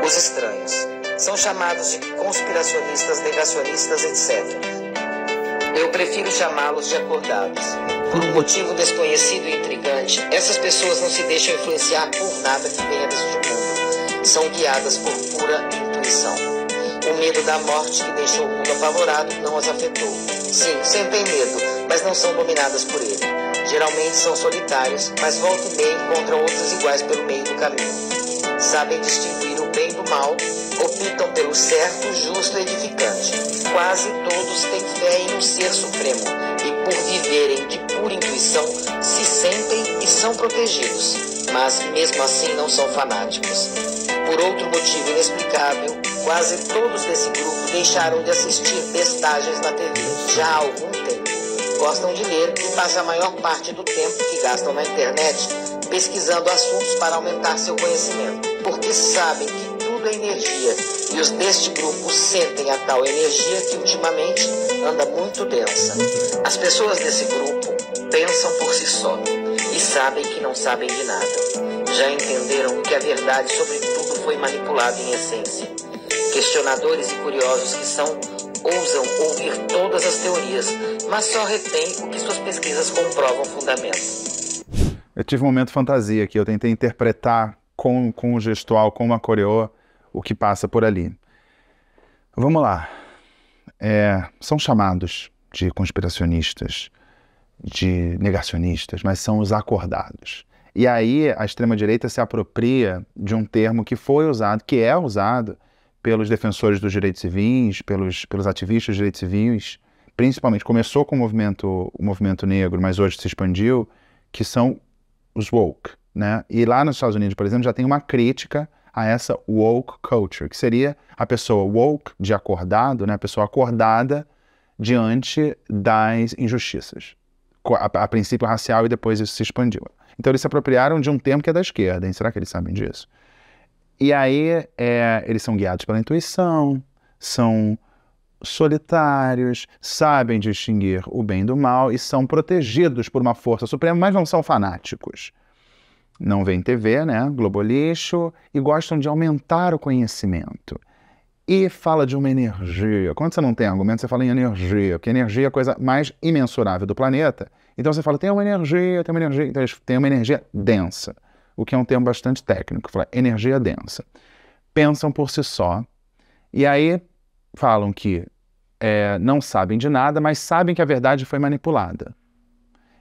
Os estranhos são chamados de conspiracionistas, negacionistas, etc. Eu prefiro chamá-los de acordados. Por um motivo desconhecido e intrigante, essas pessoas não se deixam influenciar por nada que venha deste mundo. São guiadas por pura intuição. O medo da morte que deixou o mundo apavorado não as afetou. Sim, sentem medo, mas não são dominadas por ele. Geralmente são solitários, mas volta e meia encontram outros iguais pelo meio do caminho. Sabem distinguir o bem do mal, optam pelo certo, justo e edificante. Quase todos têm fé em um ser supremo e, por viverem de pura intuição, se sentem e são protegidos. Mas, mesmo assim, não são fanáticos. Por outro motivo inexplicável, quase todos desse grupo deixaram de assistir bestagens na TV já há algum tempo. Gostam de ler e passam a maior parte do tempo que gastam na internet pesquisando assuntos para aumentar seu conhecimento, porque sabem que tudo é energia e os deste grupo sentem a tal energia que ultimamente anda muito densa. As pessoas desse grupo pensam por si só e sabem que não sabem de nada. Já entenderam que a verdade sobre tudo foi manipulada em essência. Questionadores e curiosos que são, ousam ouvir todas as teorias, mas só retêm o que suas pesquisas comprovam fundamento. Eu tive um momento fantasia aqui, eu tentei interpretar com o gestual, com uma coreô, o que passa por ali. Vamos lá. São chamados de conspiracionistas, de negacionistas, mas são os acordados. E aí a extrema-direita se apropria de um termo que foi usado, que é usado pelos defensores dos direitos civis, pelos ativistas dos direitos civis, principalmente, começou com o movimento negro, mas hoje se expandiu, que são os woke, né? E lá nos Estados Unidos, por exemplo, já tem uma crítica a essa woke culture, que seria a pessoa woke, de acordado, né? A pessoa acordada diante das injustiças. A princípio racial e depois isso se expandiu. Então eles se apropriaram de um termo que é da esquerda, hein? Será que eles sabem disso? E aí eles são guiados pela intuição, são solitários, sabem distinguir o bem do mal e são protegidos por uma força suprema, mas não são fanáticos. Não veem TV, né? Globo lixo, e gostam de aumentar o conhecimento. E fala de uma energia. Quando você não tem argumento, você fala em energia, porque energia é a coisa mais imensurável do planeta. Então você fala, tem uma energia. Então eles têm uma energia densa, o que é um termo bastante técnico, fala energia densa. Pensam por si só, e aí falam que não sabem de nada, mas sabem que a verdade foi manipulada.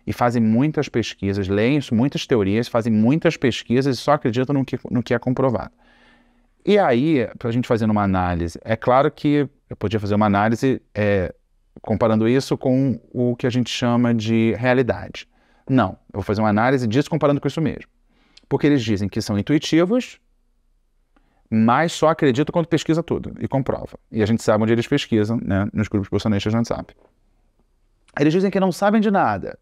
E fazem muitas pesquisas, leem muitas teorias, fazem muitas pesquisas e só acreditam no que é comprovado. E aí, para a gente fazer uma análise, é claro que eu podia fazer uma análise comparando isso com o que a gente chama de realidade. Não, eu vou fazer uma análise disso comparando com isso mesmo. Porque eles dizem que são intuitivos, mas só acredita quando pesquisa tudo e comprova. E a gente sabe onde eles pesquisam, né, nos grupos bolsonaristas a gente sabe. Eles dizem que não sabem de nada,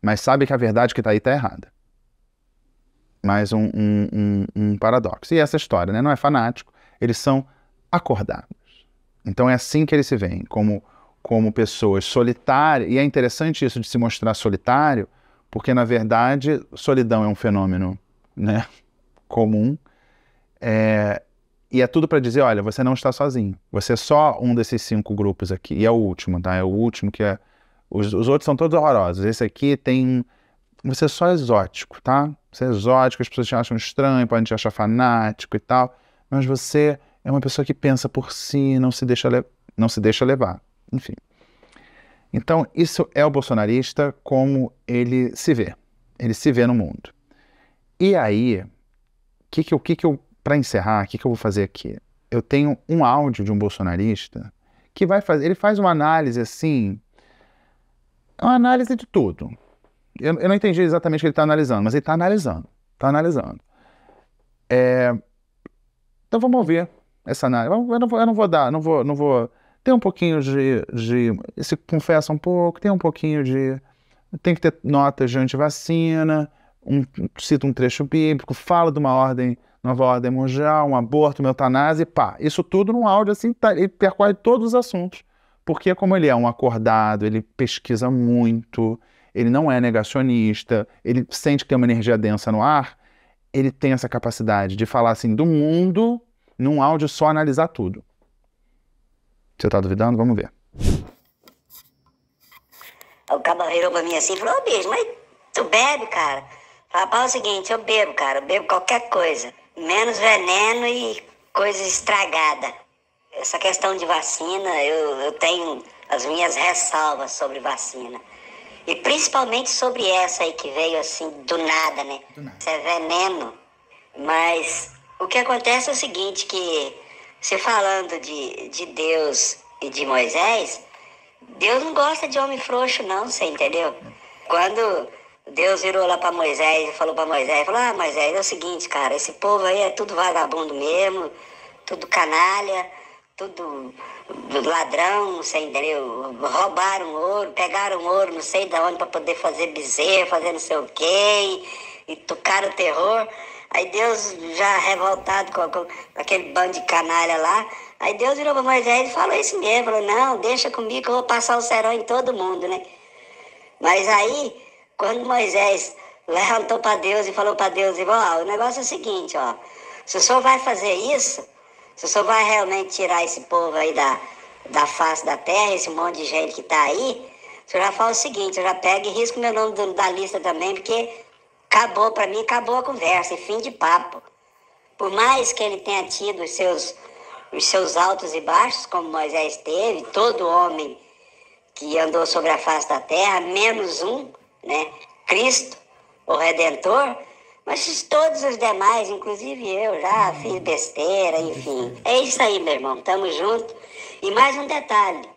mas sabem que a verdade que está aí está errada. Mais um paradoxo. E essa história, né, não é fanático, eles são acordados. Então é assim que eles se veem, como pessoas solitárias. E é interessante isso de se mostrar solitário, porque na verdade solidão é um fenômeno, né, comum. E é tudo para dizer, olha, você não está sozinho. Você é só um desses 5 grupos aqui. E é o último, tá? É o último que é... Os outros são todos horrorosos. Esse aqui tem... Você é só exótico, tá? Você é exótico, as pessoas te acham estranho, podem te achar fanático e tal. Mas você é uma pessoa que pensa por si, não se deixa levar. Enfim. Então, isso é o bolsonarista como ele se vê. Ele se vê no mundo. E aí, para encerrar, o que eu vou fazer aqui? Eu tenho um áudio de um bolsonarista que ele faz uma análise assim, uma análise de tudo. Eu não entendi exatamente o que ele está analisando, mas ele está analisando. Então vamos ouvir essa análise. Eu não vou. Tem um pouquinho se confessa um pouco, tem um pouquinho de... Tem que ter notas de antivacina, cita um trecho bíblico, fala de uma nova ordem mundial, um aborto, uma eutanásia, e pá. Isso tudo num áudio assim, ele percorre todos os assuntos. Porque como ele é um acordado, ele pesquisa muito, ele não é negacionista, ele sente que tem uma energia densa no ar, ele tem essa capacidade de falar assim do mundo, num áudio só analisar tudo. Você tá duvidando? Vamos ver. O cara virou pra mim assim e falou, ô bicho, mas tu bebe, cara? Fala, o seguinte, eu bebo, cara, eu bebo qualquer coisa, menos veneno e coisa estragada. Essa questão de vacina, eu tenho as minhas ressalvas sobre vacina. E principalmente sobre essa aí que veio assim do nada, né? Isso é veneno. Mas o que acontece é o seguinte, que você falando de Deus e de Moisés, Deus não gosta de homem frouxo não, você entendeu? Quando Deus virou lá para Moisés e falou para Moisés, falou, Moisés, é o seguinte, cara, esse povo aí é tudo vagabundo mesmo, tudo canalha, tudo ladrão, você entendeu? Roubaram ouro, pegaram ouro, não sei de onde, para poder fazer bezerra, fazer não sei o quê, e tocaram o terror. Aí Deus, já revoltado com aquele bando de canalha lá, aí Deus virou para Moisés e falou isso mesmo. Falou, não, deixa comigo que eu vou passar o cerol em todo mundo, né? Mas aí, quando Moisés levantou para Deus e falou para Deus, ó, o negócio é o seguinte, ó, se o senhor vai fazer isso, se o senhor vai realmente tirar esse povo aí da face da terra, esse monte de gente que tá aí, o senhor já fala o seguinte, eu já pego e risco meu nome da lista também, porque acabou, para mim, acabou a conversa, e fim de papo. Por mais que ele tenha tido os seus altos e baixos, como Moisés teve, todo homem que andou sobre a face da terra, menos um, né, Cristo, o Redentor, mas todos os demais, inclusive eu, já fiz besteira, enfim. É isso aí, meu irmão, tamo junto. E mais um detalhe,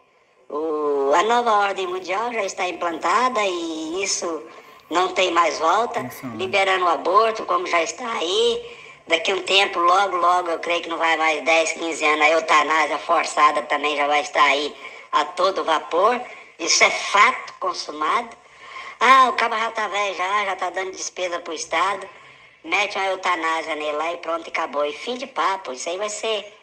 a nova ordem mundial já está implantada e isso não tem mais volta, liberando o aborto, como já está aí. Daqui a um tempo, logo, eu creio que não vai mais 10, 15 anos, a eutanásia forçada também já vai estar aí a todo vapor. Isso é fato consumado. Ah, o cabo já tá velho, já tá dando despesa pro Estado. Mete uma eutanásia nele lá e pronto, acabou. E fim de papo, isso aí vai ser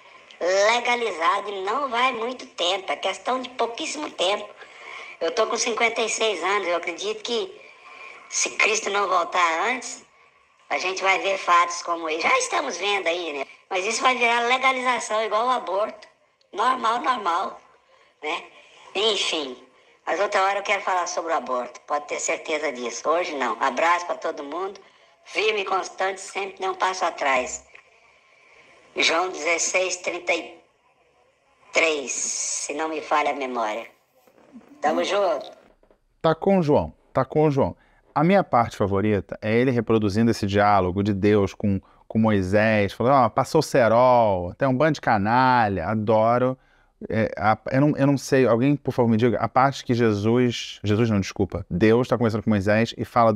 legalizado e não vai muito tempo, é questão de pouquíssimo tempo. Eu tô com 56 anos, eu acredito que se Cristo não voltar antes, a gente vai ver fatos como esse. Já estamos vendo aí, né? Mas isso vai virar legalização, igual o aborto. Normal, né? Enfim, mas outra hora eu quero falar sobre o aborto, pode ter certeza disso. Hoje não. Abraço para todo mundo, firme e constante, sempre dê um passo atrás. João 16:33, se não me falha a memória. Tamo junto. Tá com o João. A minha parte favorita é ele reproduzindo esse diálogo de Deus com Moisés, falando, passou o cerol, tem um bando de canalha, adoro. Eu não sei, alguém por favor me diga, a parte que Deus está conversando com Moisés e fala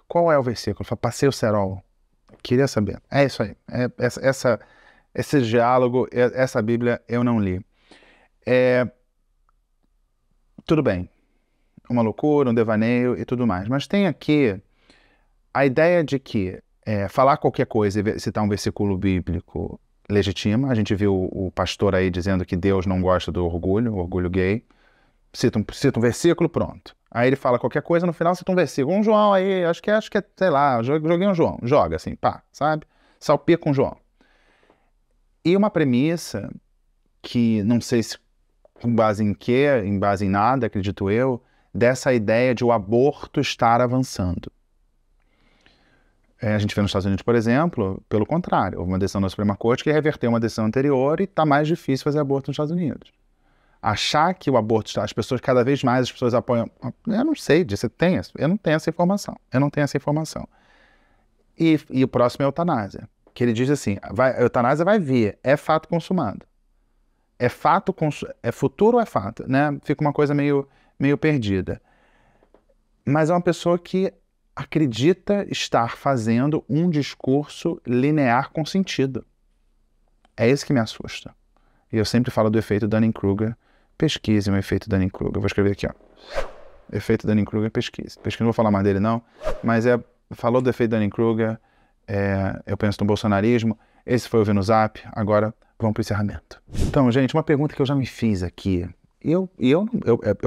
qual é o versículo? Fala, passei o cerol. Queria saber. É isso aí. Esse diálogo, essa Bíblia eu não li. Tudo bem. Uma loucura, um devaneio e tudo mais. Mas tem aqui a ideia de que falar qualquer coisa e citar um versículo bíblico legitima. A gente viu o pastor aí dizendo que Deus não gosta do orgulho gay. Cita um versículo, pronto. Aí ele fala qualquer coisa, no final cita um versículo. Um João aí, acho que é, sei lá, joguei um João. Joga assim, pá, sabe? Salpica um João. E uma premissa que não sei se com base em quê, em base em nada, acredito eu, dessa ideia de o aborto estar avançando. A gente vê nos Estados Unidos, por exemplo, pelo contrário, houve uma decisão da Suprema Corte que reverteu uma decisão anterior e está mais difícil fazer aborto nos Estados Unidos. Achar que o aborto está... As pessoas, cada vez mais, as pessoas apoiam... Eu não sei disso, eu não tenho essa informação. E o próximo é a eutanásia, que ele diz assim, a eutanásia vai vir, é fato consumado. É futuro ou é fato, né? Fica uma coisa meio perdida. Mas é uma pessoa que acredita estar fazendo um discurso linear com sentido. É isso que me assusta. E eu sempre falo do efeito Dunning-Kruger. Pesquise o efeito Dunning-Kruger. Vou escrever aqui, ó. Efeito Dunning-Kruger, pesquise. Não vou falar mais dele, não. Mas falou do efeito Dunning-Kruger. Eu penso no bolsonarismo. Esse foi o Vino Zap. Agora, vamos para o encerramento. Então, gente, uma pergunta que eu já me fiz aqui. Eu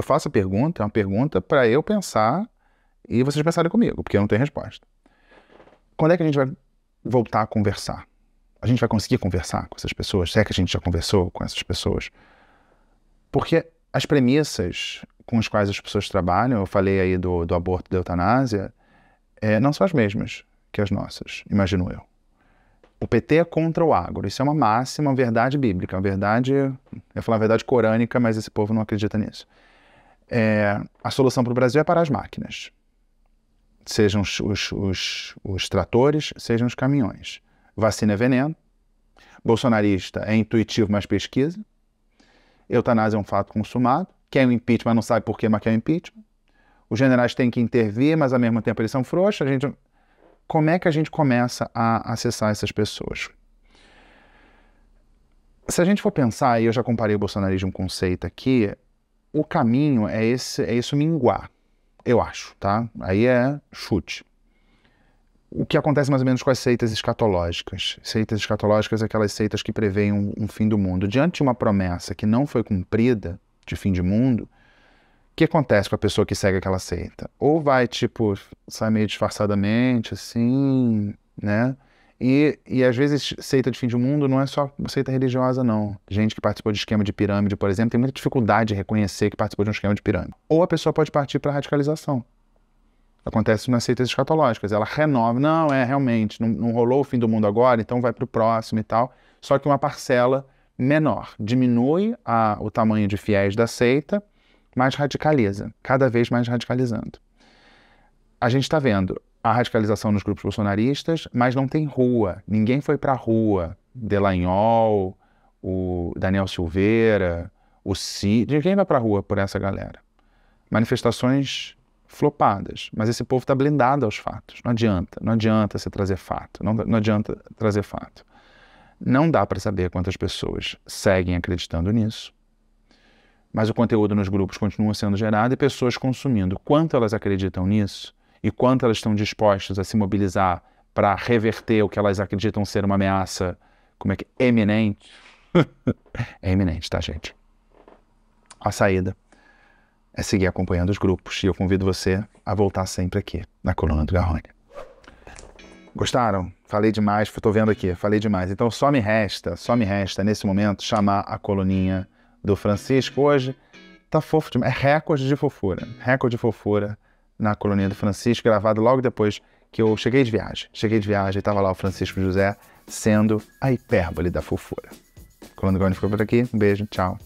faço a pergunta, é uma pergunta para eu pensar e vocês pensarem comigo, porque eu não tenho resposta. Quando é que a gente vai voltar a conversar? A gente vai conseguir conversar com essas pessoas? Se é que a gente já conversou com essas pessoas? Porque as premissas com as quais as pessoas trabalham, eu falei aí do aborto, da eutanásia, não são as mesmas que as nossas, imagino eu. O PT é contra o agro, isso é uma máxima, uma verdade bíblica, uma verdade, eu ia falar uma verdade corânica, mas esse povo não acredita nisso. A solução para o Brasil é parar as máquinas, sejam os tratores, sejam os caminhões. Vacina é veneno, bolsonarista é intuitivo, mas pesquisa, eutanásia é um fato consumado, quer o impeachment, não sabe por quê, mas quer o impeachment. Os generais têm que intervir, mas ao mesmo tempo eles são frouxos. Como é que a gente começa a acessar essas pessoas? Se a gente for pensar, e eu já comparei o bolsonarismo com o conceito aqui, o caminho é isso minguar, eu acho, tá? Aí é chute. O que acontece mais ou menos com as seitas escatológicas. Seitas escatológicas é aquelas seitas que preveem um fim do mundo. Diante de uma promessa que não foi cumprida, de fim de mundo, o que acontece com a pessoa que segue aquela seita? Ou vai, tipo, sai meio disfarçadamente, assim, né? E às vezes seita de fim de mundo não é só uma seita religiosa, não. Gente que participou de esquema de pirâmide, por exemplo, tem muita dificuldade de reconhecer que participou de um esquema de pirâmide. Ou a pessoa pode partir para a radicalização. Acontece nas seitas escatológicas. Ela renova. Não, realmente, não rolou o fim do mundo agora, então vai para o próximo e tal. Só que uma parcela menor. Diminui o tamanho de fiéis da seita, mas radicaliza. Cada vez mais radicalizando. A gente está vendo a radicalização nos grupos bolsonaristas, mas não tem rua. Ninguém foi para a rua. Delanhol, o Daniel Silveira, o Cid. Ninguém vai para a rua por essa galera. Manifestações flopadas, mas esse povo está blindado aos fatos. Não adianta você trazer fato, não adianta trazer fato. Não dá para saber quantas pessoas seguem acreditando nisso, mas o conteúdo nos grupos continua sendo gerado e pessoas consumindo. Quanto elas acreditam nisso e quanto elas estão dispostas a se mobilizar para reverter o que elas acreditam ser uma ameaça, eminente? É iminente, tá, gente? A saída é seguir acompanhando os grupos. E eu convido você a voltar sempre aqui, na Coluna do Garrone. Gostaram? Falei demais, tô vendo aqui, falei demais. Então só me resta, nesse momento, chamar a coluninha do Francisco. Hoje tá fofo demais, é recorde de fofura na coluninha do Francisco, gravado logo depois que eu cheguei de viagem, e tava lá o Francisco José sendo a hipérbole da fofura. A Coluna do Garrone ficou por aqui, um beijo, tchau.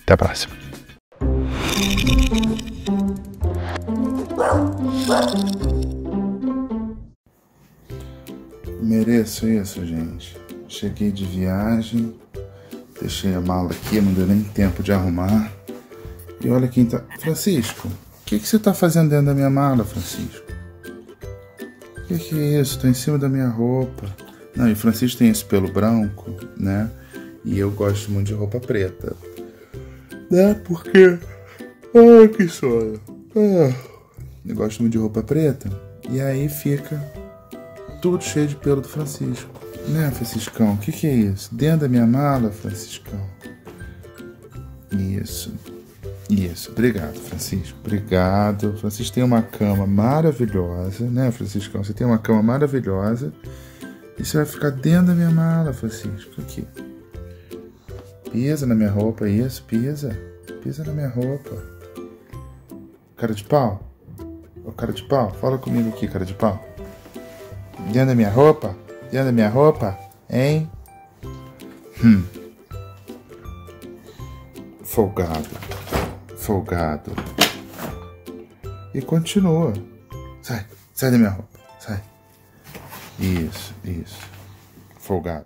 Até a próxima. Mereço isso, gente. Cheguei de viagem, deixei a mala aqui, não deu nem tempo de arrumar. E olha quem tá... Francisco, o que você tá fazendo dentro da minha mala, Francisco? O que é isso? Tá em cima da minha roupa. Não, e o Francisco tem esse pelo branco, né? E eu gosto muito de roupa preta. Né? Porque... Ai, que sono. Eu gosto muito de roupa preta. E aí fica tudo cheio de pelo do Francisco. Né, Franciscão? O que é isso? Dentro da minha mala, Franciscão? Isso. Obrigado, Francisco. Obrigado. Francisco tem uma cama maravilhosa. Né, Franciscão? Você tem uma cama maravilhosa. E você vai ficar dentro da minha mala, Francisco. Aqui. Pisa na minha roupa. Isso, pisa. Pisa na minha roupa. Cara de pau? Ô, cara de pau, fala comigo aqui, cara de pau. Dentro da minha roupa? Dentro da minha roupa? Hein? Folgado. E continua. Sai da minha roupa. Sai. Isso. Folgado.